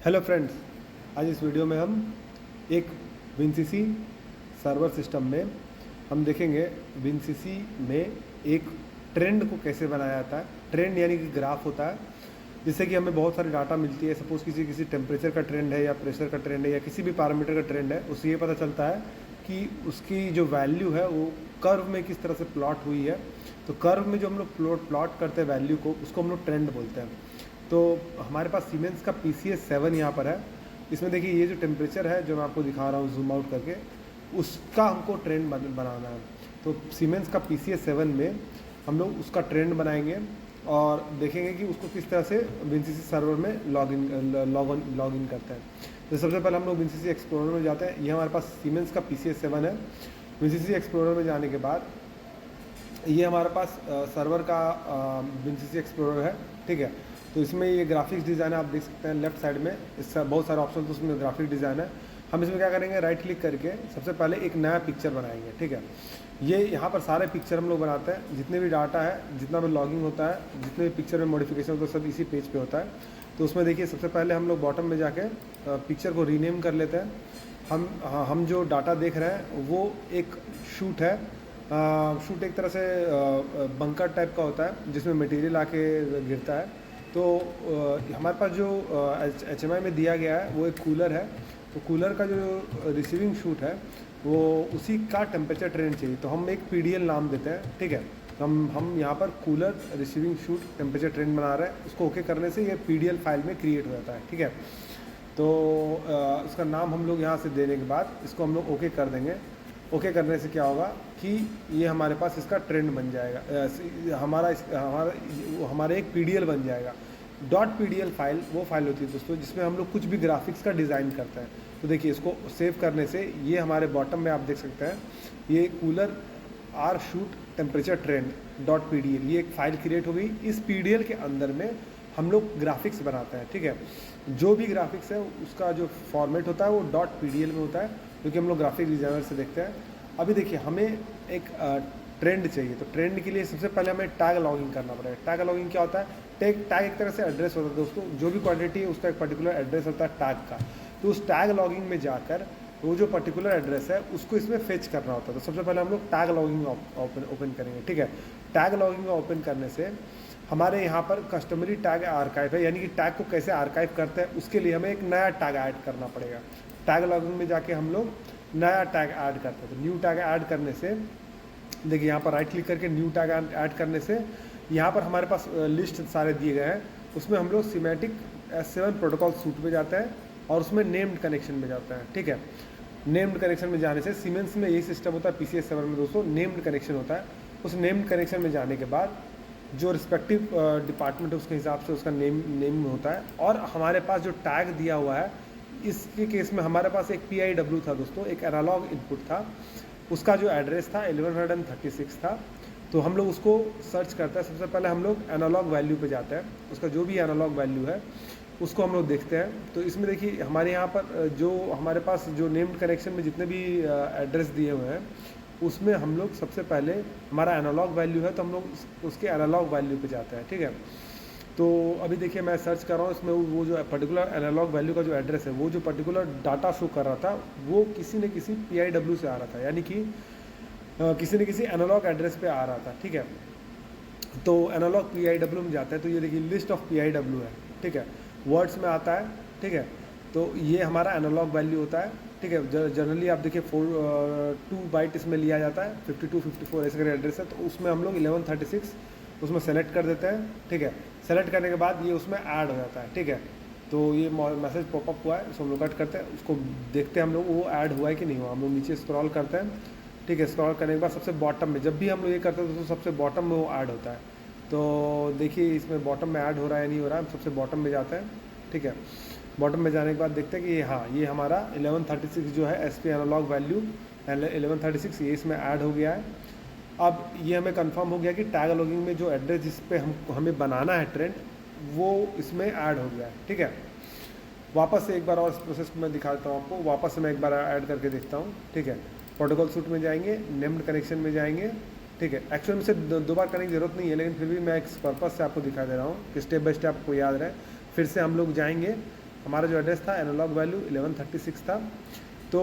Hello friends, आज इस video में हम एक विनसीसी सर्वर सिस्टम में हम देखेंगे विनसीसी में एक ट्रेंड को कैसे बनाया जाता है। ट्रेंड यानी कि ग्राफ होता है जिससे कि हमें बहुत सारी डाटा मिलती है। सपोज़ किसी टेम्परेचर का ट्रेंड है या प्रेशर का ट्रेंड है या किसी भी पैरामीटर का ट्रेंड है, उससे ये पता चलता है कि उसकी जो वैल्यू है वो कर्व में किस तरह से प्लॉट हुई है। तो कर्व में जो हम लोग प्लॉट करते हैं वैल्यू को, उसको हम लोग ट्रेंड बोलते हैं। तो हमारे पास सीमेंस का PCS7 यहाँ पर है। इसमें देखिए ये जो टेम्परेचर है जो मैं आपको दिखा रहा हूँ जूम आउट करके, उसका हमको ट्रेंड बनाना है। तो सीमेंस का PCS7 में हम लोग उसका ट्रेंड बनाएंगे और देखेंगे कि उसको किस तरह से विनसीसी सर्वर में लॉग इन करते हैं। तो सबसे पहले हम लोग विनसीसी एक्सप्लोरर में जाते हैं। ये हमारे पास सीमेंस का PCS7 है। विनसीसी एक्सप्लोरर में जाने के बाद ये हमारे पास सर्वर का विनसीसी एक्सप्लोरर है, ठीक है। तो इसमें ये ग्राफिक्स डिज़ाइन आप देख सकते हैं लेफ्ट साइड में, इसका बहुत सारे ऑप्शन, तो उसमें ग्राफिक डिज़ाइन है। हम इसमें क्या करेंगे, राइट क्लिक करके सबसे पहले एक नया पिक्चर बनाएंगे, ठीक है। ये यहाँ पर सारे पिक्चर हम लोग बनाते हैं, जितने भी डाटा है, जितना भी लॉगिंग होता है, जितने भी पिक्चर में मॉडिफिकेशन होता है, सब इसी पेज पे होता है। तो उसमें देखिए सबसे पहले हम लोग बॉटम में जाके पिक्चर को रीनेम कर लेते हैं। हम जो डाटा देख रहे हैं वो एक शूट है। शूट एक तरह से बंकर टाइप का होता है जिसमें मटेरियल आके गिरता है। तो हमारे पास जो HMI में दिया गया है वो एक कूलर है। तो कूलर का जो रिसीविंग शूट है वो उसी का टेम्परेचर ट्रेंड चाहिए। तो हम एक PDL नाम देते हैं, ठीक है। हम यहाँ पर cooler receiving shoot temperature trend बना रहे हैं। उसको ओके करने से ये PDL फाइल में क्रिएट हो जाता है, ठीक है। तो उसका नाम हम लोग यहाँ से देने के बाद इसको हम लोग ओके कर देंगे। ओके करने से क्या होगा कि ये हमारे पास इसका ट्रेंड बन जाएगा, हमारा एक PDL बन जाएगा। .pdl फाइल वो फाइल होती है दोस्तों जिसमें हम लोग कुछ भी ग्राफिक्स का डिज़ाइन करते हैं। तो देखिए इसको सेव करने से ये हमारे बॉटम में आप देख सकते हैं, ये cooler are shoot temperature trend .pdl, ये एक फ़ाइल क्रिएट हो गई। इस PDL के अंदर में हम लोग ग्राफिक्स बनाते हैं, ठीक है। जो भी ग्राफिक्स है उसका जो फॉर्मेट होता है वो .pdl में होता है, क्योंकि हम लोग ग्राफिक डिज़ाइनर से देखते हैं। अभी देखिए हमें एक ट्रेंड चाहिए, तो ट्रेंड के लिए सबसे पहले हमें टैग लॉगिंग करना पड़ेगा। टैग लॉगिंग क्या होता है? टैग एक तरह से एड्रेस होता है दोस्तों, जो भी क्वांटिटी है उसका एक पर्टिकुलर एड्रेस होता है टैग का। तो उस टैग लॉगिंग में जाकर वो जो पर्टिकुलर एड्रेस है उसको इसमें फेच करना होता है। तो सबसे पहले हम लोग टैग लॉगिंग ओपन करेंगे, ठीक है। टैग लॉगिंग ओपन करने से हमारे यहाँ पर कस्टमरी टैग आर्काइव है, यानी कि टैग को कैसे आर्काइव करते हैं उसके लिए हमें एक नया टैग ऐड करना पड़ेगा। टैग लॉगिंग में जाके हम लोग नया टैग ऐड करते हैं। तो न्यू टैग ऐड करने से देखिए यहाँ पर राइट क्लिक करके न्यू टैग ऐड करने से यहाँ पर हमारे पास लिस्ट सारे दिए गए हैं। उसमें हम लोग सीमेटिक S7 प्रोटोकॉल सूट में जाते हैं और उसमें नेम्ड कनेक्शन में जाते हैं, ठीक है। नेम्ड कनेक्शन में जाने से सीमेंस में यही सिस्टम होता है, PCS7 में दोस्तों नेम्ड कनेक्शन होता है। उस नेम्ड कनेक्शन में जाने के बाद जो रिस्पेक्टिव डिपार्टमेंट है उसके हिसाब से उसका नेम होता है। और हमारे पास जो टैग दिया हुआ है, इसके केस में हमारे पास एक PIW था दोस्तों, एक एनालॉग इनपुट था। उसका जो एड्रेस था 1136 था। तो हम लोग उसको सर्च करते हैं। सबसे पहले हम लोग एनालॉग वैल्यू पे जाते हैं, उसका जो भी एनालॉग वैल्यू है उसको हम लोग देखते हैं। तो इसमें देखिए हमारे यहाँ पर जो हमारे पास जो नेम्ड कनेक्शन में जितने भी एड्रेस दिए हुए हैं उसमें हम लोग सबसे पहले हमारा एनालॉग वैल्यू है तो हम लोग उसके एनालॉग वैल्यू पे जाते हैं, ठीक है। तो अभी देखिए मैं सर्च कर रहा हूँ, इसमें वो जो पर्टिकुलर एनालॉग वैल्यू का जो एड्रेस है, वो जो पर्टिकुलर डाटा शो कर रहा था वो किसी न किसी PIW से आ रहा था, यानी कि किसी न किसी एनालॉग एड्रेस पे आ रहा था, ठीक है। तो एनालॉग PIW में जाता है तो ये देखिए लिस्ट ऑफ PIW है, ठीक है, वर्ड्स में आता है, ठीक है। तो ये हमारा एनालॉग वैल्यू होता है, ठीक है। जनरली आप देखिए 2 बाइट इसमें लिया जाता है, 52 54 ऐसे करके एड्रेस है। तो उसमें हम लोग 1136 उसमें सेलेक्ट कर देते हैं, ठीक है। सेलेक्ट करने के बाद ये उसमें ऐड हो जाता है, ठीक है। तो ये मैसेज पॉपअप हुआ है, उसको हम लोग कट करते हैं, उसको देखते हैं हम लोग वो ऐड हुआ है कि नहीं हुआ। हम लोग नीचे स्क्रॉल करते हैं, ठीक है। स्क्रॉल करने के बाद सबसे बॉटम में, जब भी हम लोग ये करते हैं तो सबसे बॉटम में वो ऐड होता है। तो देखिए इसमें बॉटम में ऐड हो रहा है नहीं हो रहा है, हम सबसे बॉटम में जाते हैं, ठीक है। बॉटम में जाने के बाद देखते हैं कि हाँ ये हमारा 1136 जो है SP एनालॉग वैल्यू 1136 ये इसमें ऐड हो गया है। अब ये हमें कंफर्म हो गया कि टैग लॉगिंग में जो एड्रेस जिस पे हमें बनाना है ट्रेंड वो इसमें ऐड हो गया है, ठीक है। वापस से एक बार और इस प्रोसेस को मैं दिखाता हूँ आपको, वापस से मैं एक बार ऐड करके देखता हूँ, ठीक है। प्रोटोकॉल सूट में जाएंगे, नेम्ड कनेक्शन में जाएंगे, ठीक है। एक्चुअली मुझसे दो बार करने की ज़रूरत नहीं है, लेकिन फिर भी मैं एक पर्पज़ से आपको दिखा दे रहा हूँ कि स्टेप बाय स्टेप आपको याद रहे। फिर से हम लोग जाएंगे हमारा जो एड्रेस था एनालॉग वैल्यू 1136 था। तो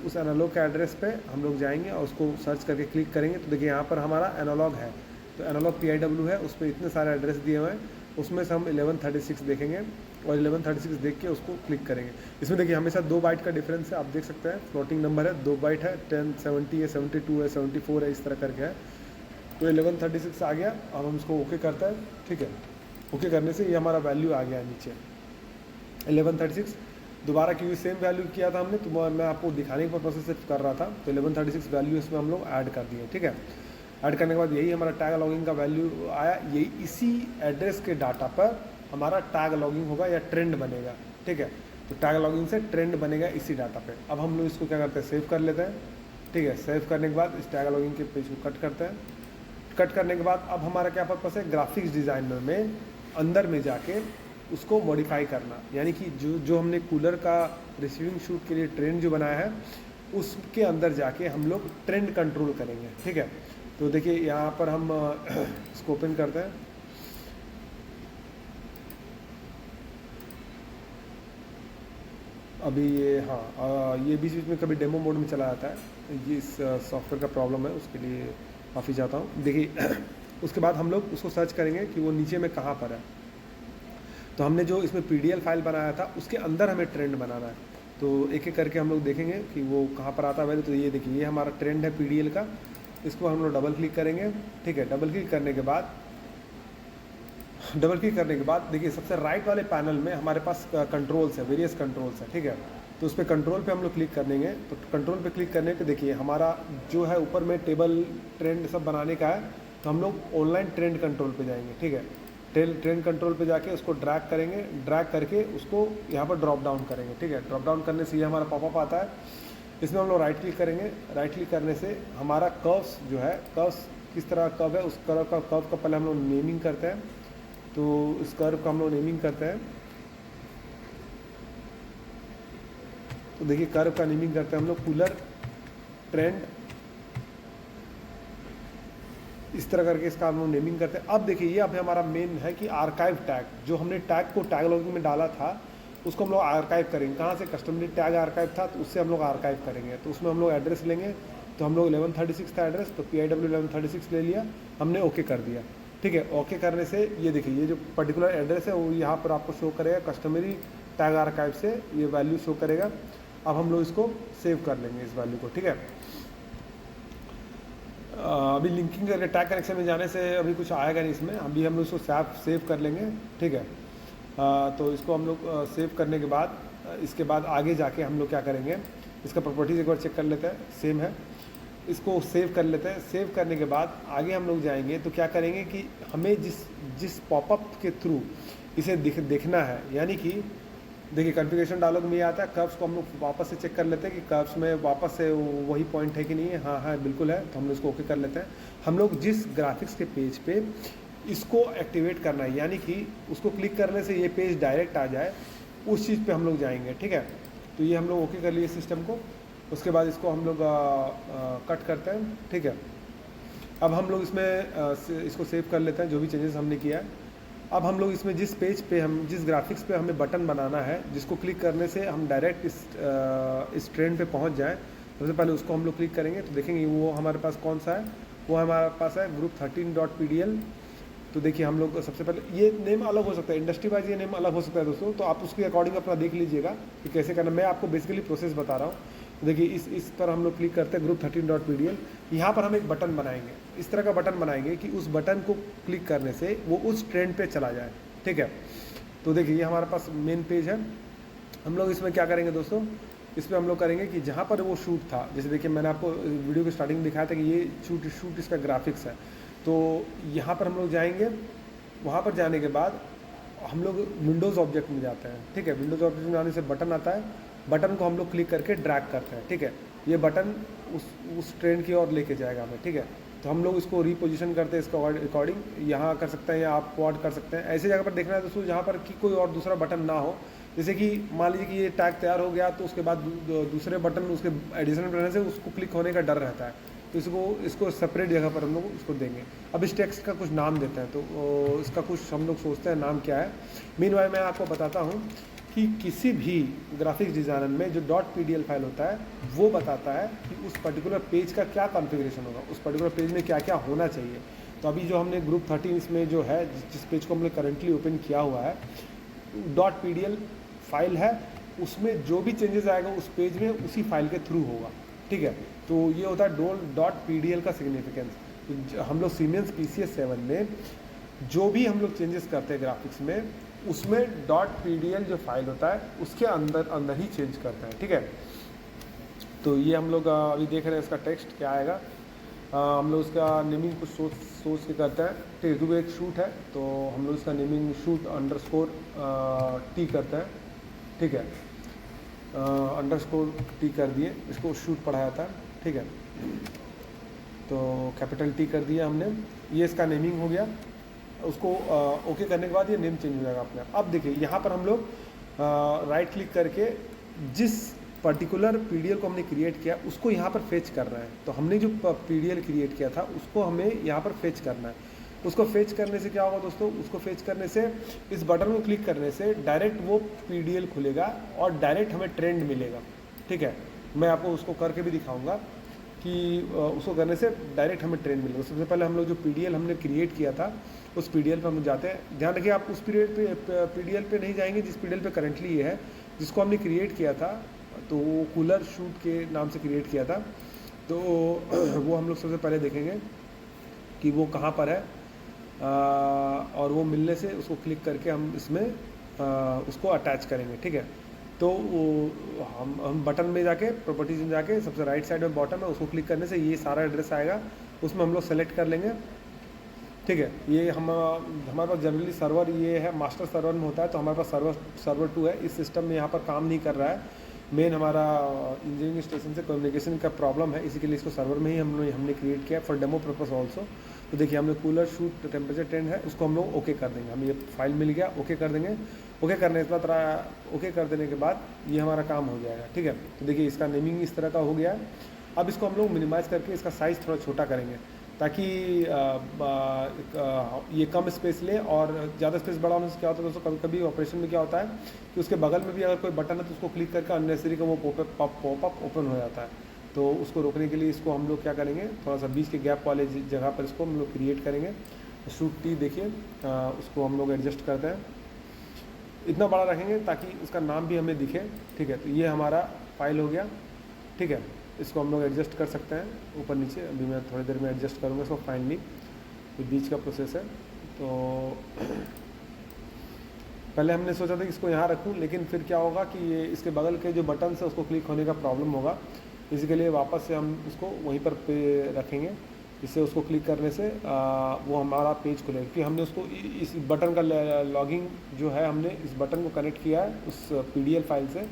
उस एनालॉग के एड्रेस पे हम लोग जाएंगे और उसको सर्च करके क्लिक करेंगे तो देखिए यहाँ पर हमारा एनालॉग है, तो एनालॉग PIW है, उस पर इतने सारे एड्रेस दिए हुए हैं, उसमें से हम 1136 देखेंगे और 1136 देख के उसको क्लिक करेंगे। इसमें देखिए हमेशा 2 बाइट का डिफरेंस है, आप देख सकते हैं फ्लोटिंग नंबर है, 2 बाइट है, 10, 70 है, 72 है, 74 है, इस तरह करके है। तो 1136 आ गया, अब हम उसको ओके करते हैं, ठीक है। ओके करने से ये हमारा वैल्यू आ गया नीचे 1136। दोबारा क्योंकि सेम वैल्यू किया था हमने, तो मैं आपको दिखाने के पर्पज से सिर्फ कर रहा था, तो 1136 वैल्यू इसमें हम लोग ऐड कर दिए, ठीक है। ऐड करने के बाद यही हमारा टैग लॉगिंग का वैल्यू आया, यही इसी एड्रेस के डाटा पर हमारा टैग लॉगिंग होगा या ट्रेंड बनेगा, ठीक है। तो टैग लॉगिंग से ट्रेंड बनेगा इसी डाटा पे। अब हम लोग इसको क्या करते हैं, सेव कर लेते हैं, ठीक है। सेव करने के बाद इस टैग लॉगिंग के पेज को कट करते हैं। कट करने के बाद अब हमारा क्या पर्पस है, ग्राफिक्स डिज़ाइनर में अंदर में जाके उसको मॉडिफाई करना, यानी कि जो हमने कूलर का रिसीविंग शूट के लिए ट्रेंड जो बनाया है उसके अंदर जाके हम लोग ट्रेंड कंट्रोल करेंगे, ठीक है। तो देखिए यहाँ पर हम इसको ओपन करते हैं। अभी ये ये बीच बीच में कभी डेमो मोड में चला जाता है, ये इस सॉफ्टवेयर का प्रॉब्लम है, उसके लिए माफ़ी चाहता हूँ। देखिए उसके बाद हम लोग उसको सर्च करेंगे कि वो नीचे में कहाँ पर है। तो हमने जो इसमें PDL फाइल बनाया था उसके अंदर हमें ट्रेंड बनाना है, तो एक एक करके हम लोग देखेंगे कि वो कहाँ पर आता है। तो ये देखिए ये हमारा ट्रेंड है PDL का, इसको हम लोग डबल क्लिक करेंगे, ठीक है। डबल क्लिक करने के बाद देखिए सबसे राइट वाले पैनल में हमारे पास कंट्रोल्स है, वेरियस कंट्रोल्स है, ठीक है। तो उस पर कंट्रोल पे हम लोग क्लिक करेंगे, तो कंट्रोल पे क्लिक करने पे देखिए हमारा जो है ऊपर में टेबल ट्रेंड सब बनाने का है, तो हम लोग ऑनलाइन ट्रेंड कंट्रोल पे जाएंगे, ठीक है। ट्रेंड कंट्रोल पे जाके उसको ड्रैग करेंगे, ड्रैग करके उसको यहाँ पर ड्रॉप डाउन करेंगे, ठीक है। ड्रॉप डाउन करने से ये हमारा पॉपअप आता है, इसमें हम लोग राइट क्लिक करेंगे। राइट क्लिक करने से हमारा कर्व्स जो है, कर्व्स किस तरह कर्व है, उस कर्व का पहले हम लोग नेमिंग करते हैं। तो इस कर्व का हम लोग नेमिंग करते हैं, तो देखिए कर्व का नेमिंग करते हैं हम लोग कूलर ट्रेंड, इस तरह करके इसका हम लोग नेमिंग करते हैं। अब देखिए ये अब हमारा मेन है कि आर्काइव टैग, जो हमने टैग को टैग लॉगिंग में डाला था उसको हम लोग आर्काइव करेंगे। कहाँ से, कस्टमरी टैग आर्काइव था तो उससे हम लोग आर्काइव करेंगे। तो उसमें हम लोग एड्रेस लेंगे, तो हम लोग 1136 था एड्रेस, तो PIW 1136 ले लिया हमने, ओके कर दिया, ठीक है। ओके करने से ये देखिए ये जो पर्टिकुलर एड्रेस है वो यहाँ पर आपको शो करेगा, कस्टमरी टैग आर्काइव से ये वैल्यू शो करेगा। अब हम लोग इसको सेव कर लेंगे इस वैल्यू को, ठीक है। अभी लिंकिंग करके टैग कनेक्शन में जाने से अभी कुछ आएगा नहीं इसमें, अभी हम लोग इसको सेव कर लेंगे, ठीक है। तो इसको हम लोग सेव करने के बाद इसके बाद आगे जाके हम लोग क्या करेंगे, इसका प्रॉपर्टीज़ एक बार चेक कर लेते हैं, सेम है, इसको सेव कर लेते हैं। सेव करने के बाद आगे हम लोग जाएंगे तो क्या करेंगे कि हमें जिस पॉपअप के थ्रू इसे देखना है, यानी कि देखिए कॉन्फ़िगरेशन डायलॉग में ये आता है, कर्व्स को हम लोग वापस से चेक कर लेते हैं कि कर्व्स में वापस से वही पॉइंट है कि नहीं है। हाँ बिल्कुल है, तो हम लोग इसको ओके कर लेते हैं। हम लोग जिस ग्राफिक्स के पेज पे इसको एक्टिवेट करना है, यानी कि उसको क्लिक करने से ये पेज डायरेक्ट आ जाए, उस चीज़ पे हम लोग जाएंगे, ठीक है। तो ये हम लोग ओके कर लिए सिस्टम को। उसके बाद इसको हम लोग कट करते हैं, ठीक है। अब हम लोग इसमें इसको सेव कर लेते हैं जो भी चेंजेस हमने किया है। अब हम लोग इसमें जिस पेज पे हम जिस ग्राफिक्स पे हमें बटन बनाना है, जिसको क्लिक करने से हम डायरेक्ट इस ट्रेंड पे पहुंच जाएं, सबसे पहले उसको हम लोग क्लिक करेंगे तो देखेंगे वो हमारे पास कौन सा है, वो हमारे पास है group13.pdl। तो देखिए हम लोग सबसे पहले, ये नेम अलग हो सकता है, इंडस्ट्री वाइज ये नेम अलग हो सकता है दोस्तों, तो आप उसके अकॉर्डिंग अपना देख लीजिएगा कि कैसे करना। मैं आपको बेसिकली प्रोसेस बता रहा हूँ। तो देखिए इस पर हम लोग क्लिक करते हैं group13.pdl। यहाँ पर हम एक बटन बनाएंगे, इस तरह का बटन बनाएंगे कि उस बटन को क्लिक करने से वो उस ट्रेंड पे चला जाए, ठीक है। तो देखिए ये हमारे पास मेन पेज है। हम लोग इसमें क्या करेंगे दोस्तों, इस पर हम लोग करेंगे कि जहाँ पर वो शूट था, जैसे देखिए मैंने आपको वीडियो की स्टार्टिंग में दिखाया था कि ये शूट इसका ग्राफिक्स है। तो यहाँ पर हम लोग जाएंगे, वहाँ पर जाने के बाद हम लोग विंडोज़ ऑब्जेक्ट में जाते हैं, ठीक है। विंडोज़ ऑब्जेक्ट में जाने से बटन आता है, बटन को हम लोग क्लिक करके ड्रैग करते हैं, ठीक है। ये बटन उस ट्रेंड की ओर लेके जाएगा हमें, ठीक है। तो हम लोग इसको रीपोजिशन करते हैं, इसका अकॉर्डिंग यहाँ कर सकते हैं या आप क्वाड कर सकते हैं। ऐसी जगह पर देखना है दोस्तों जहाँ पर कि कोई और दूसरा बटन ना हो। जैसे कि मान लीजिए कि ये टैग तैयार हो गया, तो उसके बाद दूसरे बटन उसके एडिशनल रहने से उसको क्लिक होने का डर रहता है, तो इसको सेपरेट जगह पर हम लोग इसको देंगे। अब इस टेक्स्ट का कुछ नाम देते हैं, तो इसका कुछ हम लोग सोचते हैं नाम क्या है। मीनवाइल मैं आपको बताता हूँ कि किसी भी ग्राफिक्स डिज़ाइनर में जो .pdl फाइल होता है वो बताता है कि उस पर्टिकुलर पेज का क्या कॉन्फ़िगरेशन होगा, उस पर्टिकुलर पेज में क्या क्या होना चाहिए। तो अभी जो हमने ग्रुप 13 इसमें जो है जिस पेज को हमने करंटली ओपन किया हुआ है .pdl फाइल है, उसमें जो भी चेंजेस आएगा उस पेज में उसी फाइल के थ्रू होगा, ठीक है। तो ये होता है .pdl का सिग्निफिकेंस। हम लोग सीमेंस PCS 7 में जो भी हम लोग चेंजेस करते हैं ग्राफिक्स में, उसमें .pdl जो फाइल होता है उसके अंदर ही चेंज करते हैं, ठीक है। तो ये हम लोग अभी देख रहे हैं इसका टेक्स्ट क्या आएगा। हम लोग उसका नेमिंग कुछ सोच के करते हैं, ठीक है, क्योंकि एक शूट है तो हम लोग इसका नेमिंग shoot_t करते हैं, ठीक है। _t कर दिए, इसको शूट पढ़ा जाता है, ठीक है। तो कैपिटल T कर दिया हमने, ये इसका नेमिंग हो गया। उसको ओके करने के बाद ये नेम चेंज हो जाएगा अपने आप। अब देखिए यहाँ पर हम लोग राइट क्लिक करके जिस पर्टिकुलर PDL को हमने क्रिएट किया उसको यहाँ पर फेच कर रहे हैं। तो हमने जो PDL क्रिएट किया था उसको हमें यहाँ पर फेच करना है। उसको फेच करने से क्या होगा दोस्तों, उसको फेच करने से इस बटन को क्लिक करने से डायरेक्ट वो PDL खुलेगा और डायरेक्ट हमें ट्रेंड मिलेगा, ठीक है। मैं आपको उसको करके भी दिखाऊंगा कि उसको करने से डायरेक्ट हमें ट्रेंड मिलेगा। सबसे पहले हम लोग जो PDL हमने क्रिएट किया था उस PDL पर हम जाते हैं। ध्यान रखिए आप उस PDL पे नहीं जाएंगे जिस PDL पे करंटली ये है, जिसको हमने क्रिएट किया था तो वो कूलर शूट के नाम से क्रिएट किया था। तो वो हम लोग सबसे पहले देखेंगे कि वो कहाँ पर है, और वो मिलने से उसको क्लिक करके हम इसमें उसको अटैच करेंगे, ठीक है। तो हम बटन में जाके प्रॉपर्टीज में जाके सबसे राइट साइड में बॉटम है, उसको क्लिक करने से ये सारा एड्रेस आएगा, उसमें हम लोग सेलेक्ट कर लेंगे, ठीक है। ये हमारे पास जनरली सर्वर ये है, मास्टर सर्वर में होता है, तो हमारे पास सर्वर 2 है। इस सिस्टम में यहाँ पर काम नहीं कर रहा है, मेन हमारा इंजीनियरिंग स्टेशन से कम्युनिकेशन का प्रॉब्लम है, इसी के लिए इसको सर्वर में ही हमने क्रिएट किया फॉर डेमो पर्पस ऑल्सो। तो देखिए हमने कूलर शूट टेम्परेचर ट्रेंड है, उसको हम लोग ओके कर देंगे। हमें ये फाइल मिल गया, ओके कर देंगे। ओके करने के बाद ओके कर देने के बाद ये हमारा काम हो जाएगा, ठीक है। तो देखिए इसका नेमिंग इस तरह का हो गया। अब इसको हम लोग मिनिमाइज़ करके इसका साइज़ थोड़ा छोटा करेंगे ताकि ये कम स्पेस ले, और ज़्यादा स्पेस बड़ा होने से क्या होता है दोस्तों, कभी कभी ऑपरेशन में क्या होता है कि उसके बगल में भी अगर कोई बटन है तो उसको क्लिक करके अननेसेसरी का वो पॉपअप ओपन हो जाता है। तो उसको रोकने के लिए इसको हम लोग क्या करेंगे, थोड़ा सा बीच के गैप वाले जगह पर इसको हम लोग क्रिएट करेंगे। shoot_t देखिए उसको हम लोग एडजस्ट करते हैं, इतना बड़ा रखेंगे ताकि उसका नाम भी हमें दिखे, ठीक है। तो ये हमारा फाइल हो गया, ठीक है। इसको हम लोग एडजस्ट कर सकते हैं ऊपर नीचे, अभी मैं थोड़ी देर में एडजस्ट करूँगा इसको फाइनली, ये बीच का प्रोसेस है। तो पहले हमने सोचा था कि इसको यहाँ रखूँ, लेकिन फिर क्या होगा कि ये इसके बगल के जो बटन है उसको क्लिक होने का प्रॉब्लम होगा, इसके लिए वापस से हम उसको वहीं पर रखेंगे। इससे उसको क्लिक करने से वो हमारा पेज खुलेगा, क्योंकि हमने उसको इस बटन का लॉगिंग जो है हमने इस बटन को कनेक्ट किया है उस PDL फाइल से।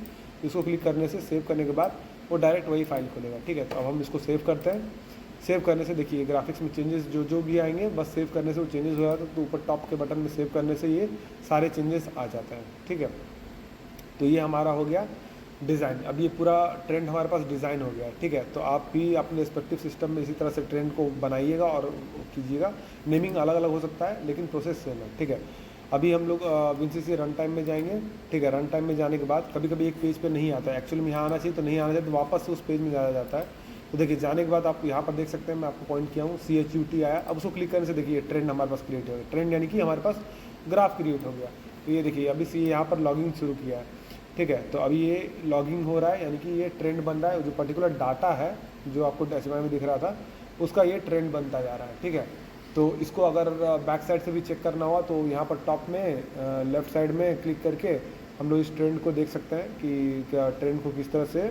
इसको क्लिक करने से सेव करने के बाद वो डायरेक्ट वही फाइल खुलेगा, ठीक है। तो अब हम इसको सेव करते हैं। सेव करने से देखिए ग्राफिक्स में चेंजेस जो भी आएंगे बस सेव करने से वो चेंजेस हो जाता है। तो ऊपर टॉप के बटन में सेव करने से ये सारे चेंजेस आ जाते हैं, ठीक है। तो ये हमारा हो गया डिज़ाइन। अब ये पूरा ट्रेंड हमारे पास डिज़ाइन हो गया है, ठीक है। तो आप भी अपने रिस्पेक्टिव सिस्टम में इसी तरह से ट्रेंड को बनाइएगा और कीजिएगा। नेमिंग अलग अलग हो सकता है लेकिन प्रोसेस सेम है, ठीक है। अभी हम लोग WinCC रन टाइम में जाएंगे, ठीक है। रन टाइम में जाने के बाद कभी कभी एक पेज पे नहीं आता है, एक्चुअली में यहाँ आना चाहिए तो नहीं आना चाहिए, तो वापस से उस पेज में जाया जाता है। तो देखिए जाने के बाद आप यहाँ पर देख सकते हैं, मैं आपको पॉइंट किया हूँ CHUT आया। अब उसको क्लिक करने से देखिए ट्रेंड हमारे पास क्रिएट हो गया। ट्रेंड यानी कि हमारे पास ग्राफ क्रिएट हो गया। तो ये देखिए अभी से यहाँ पर लॉगिंग शुरू किया है, ठीक है। तो अभी ये लॉगिंग हो रहा है, यानी कि ये ट्रेंड बन रहा है। जो पर्टिकुलर डाटा है जो आपको डैशबोर्ड में दिख रहा था उसका ये ट्रेंड बनता जा रहा है, ठीक है। तो इसको अगर बैक साइड से भी चेक करना हुआ तो यहाँ पर टॉप में लेफ़्ट साइड में क्लिक करके हम लोग इस ट्रेंड को देख सकते हैं कि क्या ट्रेंड को किस तरह से